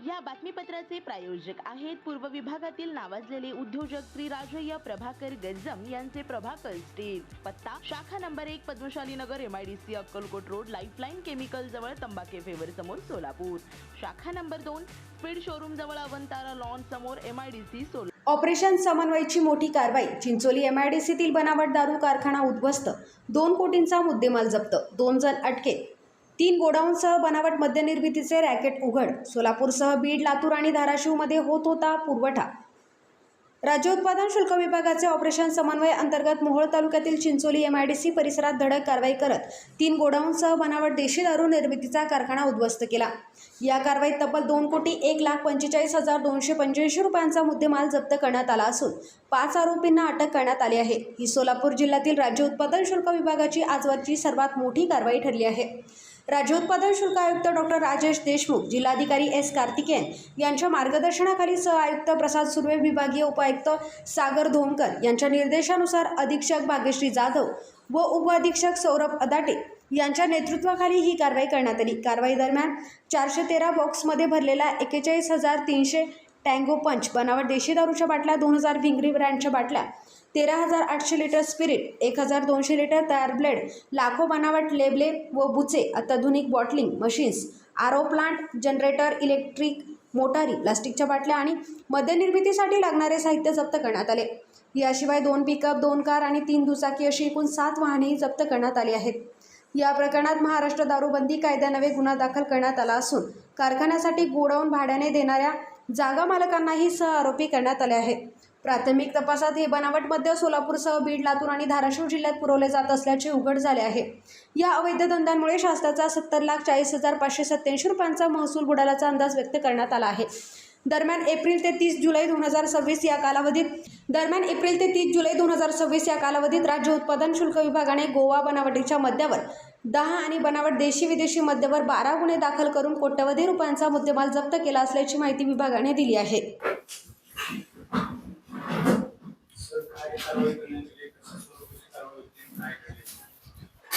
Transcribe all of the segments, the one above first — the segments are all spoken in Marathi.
या बातमीपत्राचे प्रायोजक आहेत पूर्व विभागातील नावाजलेले उद्योजक श्री राजय्य प्रभाकर गज्जम यांचे प्रभाकर स्टील. पत्ता शाखा नंबर 1 पद्मशाली नगर MIDC Akkalkot road lifeline chemical जवळ तंबाखे फेवर समोर सोलापूर. शाखा नंबर 2 स्पीड शोरूम जवळ अवंतारा लॉन समोर MIDC सोलापूर. ऑपरेशन समन्वयची मोठी कारवाई. चिंचोली MIDCतील बनावट दारू कारखाना उद्ध्वस्त. 2 कोटींचा मुद्देमाल जप्त. 2 जण अटकेत. 3 गोडाऊनसह बनावट मद्यनिर्मितीचे रॅकेट उघड. सोलापूरसह बीड, लातूर आणि धाराशिवमध्ये होत होता पुरवठा. राज्य उत्पादन शुल्क विभागाचे ऑपरेशन समन्वय अंतर्गत मोहोळ तालुक्यातील चिंचोली MIDC परिसरात धडक कारवाई करत 3 गोडाऊनसह बनावट देशी दारू निर्मितीचा कारखाना उद्ध्वस्त केला. या कारवाईत तब्बल 2,45,285,285 रुपयांचा मुद्देमाल जप्त करण्यात आला असून 5 आरोपींना अटक करण्यात आली आहे. ही सोलापूर जिल्ह्यातील राज्य उत्पादन शुल्क विभागाची आजवरची सर्वात मोठी कारवाई ठरली आहे. राज्य उत्पादन शुल्क आयुक्त डॉक्टर राजेश देशमुख, जिल्हाधिकारी S कार्तिकेयन यांच्या मार्गदर्शनाखाली सह आयुक्त प्रसाद सुर्वे, विभागीय उपायुक्त सागर धोमकर यांच्या निर्देशानुसार अधीक्षक भाग्यश्री जाधव व उपअधीक्षक सौरभ अदाटे यांच्या नेतृत्वाखाली ही कारवाई करण्यात आली. कारवाई दरम्यान 413 बॉक्समध्ये भरलेल्या 41,300 टँगो पंच बनावट देशी दारूच्या बाटल्या, 2,000 भिंगरी ब्रँडच्या बाटल्या, 13,800 लिटर स्पिरिट, 1,200 लिटर तयार ब्लेड, लाखो बनावट लेबले व बुचे, अत्याधुनिक bottling machines, RO plant, generator, electric मोटारी, प्लास्टिकच्या बाटल्या आणि मद्यनिर्मितीसाठी लागणारे साहित्य जप्त करण्यात आले. याशिवाय 2 पिकअप, 2 कार आणि 3 दुचाकी अशी एकूण 7 वाहनेही जप्त करण्यात आली आहेत. या प्रकरणात महाराष्ट्र दारूबंदी कायद्यान्वये गुन्हा दाखल करण्यात आला असून कारखान्यासाठी गोडाऊन भाड्याने देणाऱ्या जागा मालकांनाही सह आरोपी करण्यात आले आहे. प्राथमिक तपासात हे बनावट मद्य सोलापूरसह बीड, लातूर आणि धाराशिव जिल्ह्यात पुरवले जात असल्याचे उघड झाले आहे. या अवैध धंद्यांमुळे शासनाचा 70,40,587 रुपयांचा महसूल बुडाल्याचा अंदाज व्यक्त करण्यात आला आहे. दरम्यान एप्रिल ते 30 जुलै 2026 या कालावधीत राज्य उत्पादन शुल्क विभागाने गोवा बनावटीच्या मद्यावर 10 आणि बनावट देशी विदेशी मद्यावर 12 गुन्हे दाखल करून कोट्यवधी रुपयांचा मुद्देमाल जप्त केला असल्याची माहिती विभागाने दिली आहे.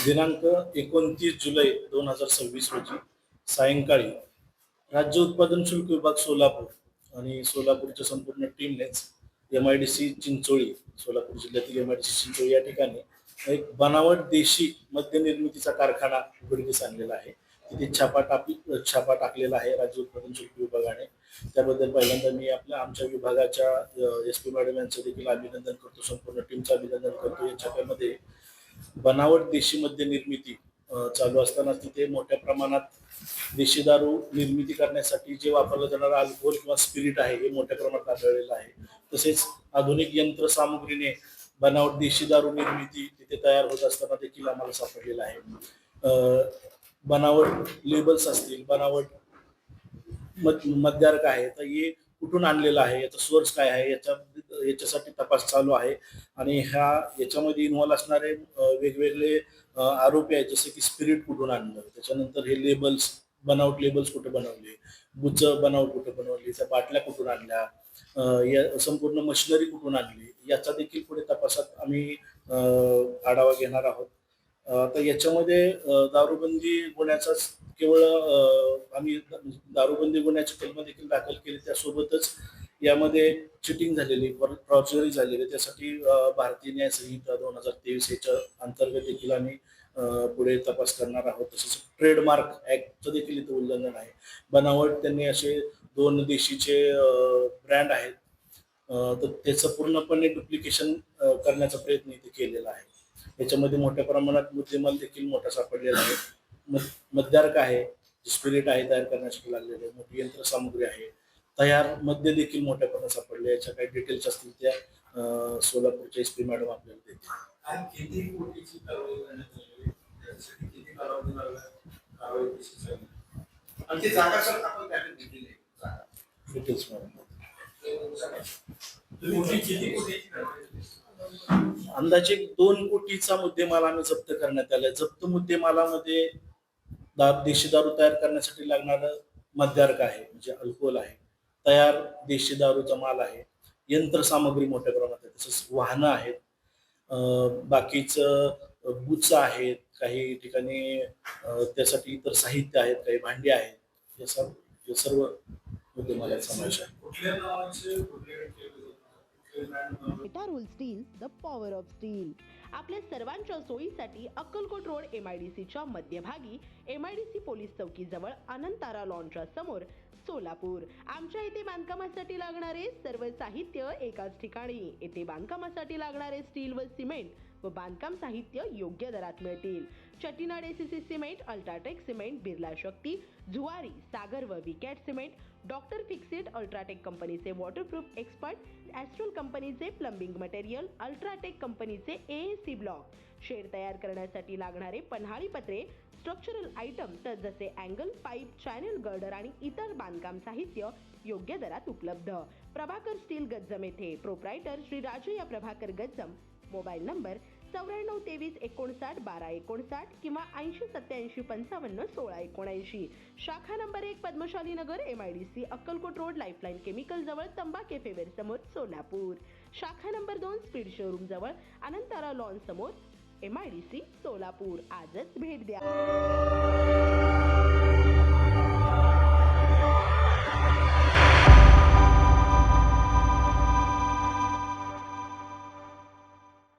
दिनांक 29 जुलै 2026 रोजी सायंकाळी राज्य उत्पादन शुल्क विभाग सोलापूर आणि सोलापूरच्या संपूर्ण टीमनेच MIDC चिंचोळी, सोलापूर जिल्ह्यातील MIDC चिंचोळी या ठिकाणी एक बनावट देशी मद्य निर्मितीचा कारखाना उघडकीस आणलेला आहे. तिथे छापा टाकलेला आहे राज्य उत्पादन शुल्क विभागाने. त्याबद्दल पहिल्यांदा मी आमच्या विभागाच्या SP मॅडम यांचं देखील अभिनंदन करतो, संपूर्ण टीमचं अभिनंदन करतो. या छाप्यामध्ये बनावट देशी मद्य निर्मिती चालू असताना तिथे मोठ्या प्रमाणात देशी दारू निर्मिती करण्यासाठी जे वापरलं जाणारं अल्कोहोल किंवा स्पिरिट आहे हे मोठ्या प्रमाणात आढळलेलं आहे. तसेच आधुनिक यंत्रसामुग्रीने बनावट देशी दारू निर्मिती तिथे तयार होत असताना देखील आम्हाला सापडलेलं आहे. बनावट लेबल्स असतील, बनावट मद्यार्क आहे, तर हे कुठून आणलेलं आहे, याचा सोर्स काय आहे, याच्यासाठी तपास चालू आहे. आणि याच्यामध्ये इन्व्हॉल्व असणारे वेगवेगळे आरोपी आहेत, जसे की स्पिरिट कुठून आणलं, त्याच्यानंतर हे लेबल्स, बनावट लेबल्स कुठे बनवले, बुच बनावट कुठे बनवली, त्या बाटल्या कुठून आणल्या, या संपूर्ण मशिनरी कुठून आणली, याचा देखील पुढे तपासात आम्ही आढावा घेणार आहोत. तर याच्यामध्ये दारूबंदी गुन्ह्याचाच केवळ आम्ही दारूबंदी गुन्ह्याची कलम देखील दाखल केली. त्यासोबतच यामध्ये चिटिंग झालेली, फॉर्जरी झालेली, त्यासाठी भारतीय न्याय संहिता 2023 याच्या अंतर्गत देखील आम्ही पुढे तपास करणार आहोत. तसेच ट्रेडमार्क ऍक्टचं देखील इथं उल्लंघन आहे. बनावट त्यांनी असे 2 देशीचे ब्रँड आहेत, तर त्याचं पूर्णपणे डुप्लिकेशन करण्याचा प्रयत्न इथे केलेला आहे. याच्यामध्ये मोठ्या प्रमाणात मुद्देमाल देखील मोठा सापडलेला आहे. मद्यार्क आहे, स्पिरिट आहे तयार करण्यासाठी लागलेले, मोठी यंत्रसामुग्री आहे, तयार मद्य देखील मोठ्या प्रमाणात सापडले. याच्या काही डिटेल्स असतील त्या सोलापूरच्या SP मॅडम आपल्याला देतील. डिटेल्स मॅडम अंदाजे 2 कोटीचा मुद्देमाल आम्ही जप्त करण्यात आला. जप्त मुद्देमालामध्ये देशी दारू तयार करण्यासाठी लागणारं मद्यार्क आहे, म्हणजे अल्कोहोल आहे, तयार देशी दारूचा माल आहे, यंत्रसामग्री मोठ्या प्रमाणात आहे, तसंच वाहनं आहेत, बाकीचं बुच आहेत, काही ठिकाणी त्यासाठी इतर साहित्य आहेत, काही भांडी आहेत. हे सर्व मुद्देमालात समावेश आहे. Role steel, the power of steel. आपल्या सर्वांच्या सोयीसाठी अक्कलकोट रोड MIDCच्या मध्यभागी MIDC पोलीस चौकी जवळ अनंतारा लॉनच्या समोर सोलापूर. आमच्या इथे बांधकामासाठी लागणारे सर्व साहित्य एकाच ठिकाणी. येथे बांधकामासाठी लागणारे स्टील व सिमेंट व बांधकाम साहित्य योग्य दरात मिळतील. Chettinad ACC cement, UltraTech cement, Birla Shakti, Zuari, Sagar व Vicat cement, doctor Fixit, UltraTech कंपनीचे वॉटरप्रूफ एक्सपर्ट, ॲस्ट्रल कंपनीचे प्लंबिंग मटेरियल, अल्ट्राटेक कंपनीचे AAC ब्लॉक, शेड तयार करण्यासाठी लागणारे पन्हाळी पत्रे, स्ट्रक्चरल आयटम तर जसे अँगल, पाईप, चॅनल गर्डर आणि इतर बांधकाम साहित्य योग्य दरात उपलब्ध. प्रभाकर स्टील गज्जम येथे. Proprietor Shri Rajayya Prabhakar Gajjam. Mobile number 9423591259 किंवा 8087551679. शाखा नंबर 1 पद्मशाली नगर MIDC Akkalkot road lifeline chemical जवळ तंबा कॅफे वेर समोर सोलापूर. शाखा नंबर 2 स्पीड शोरूम जवळ अनंतारा लॉन समोर MIDC सोलापूर. आजच भेट द्या.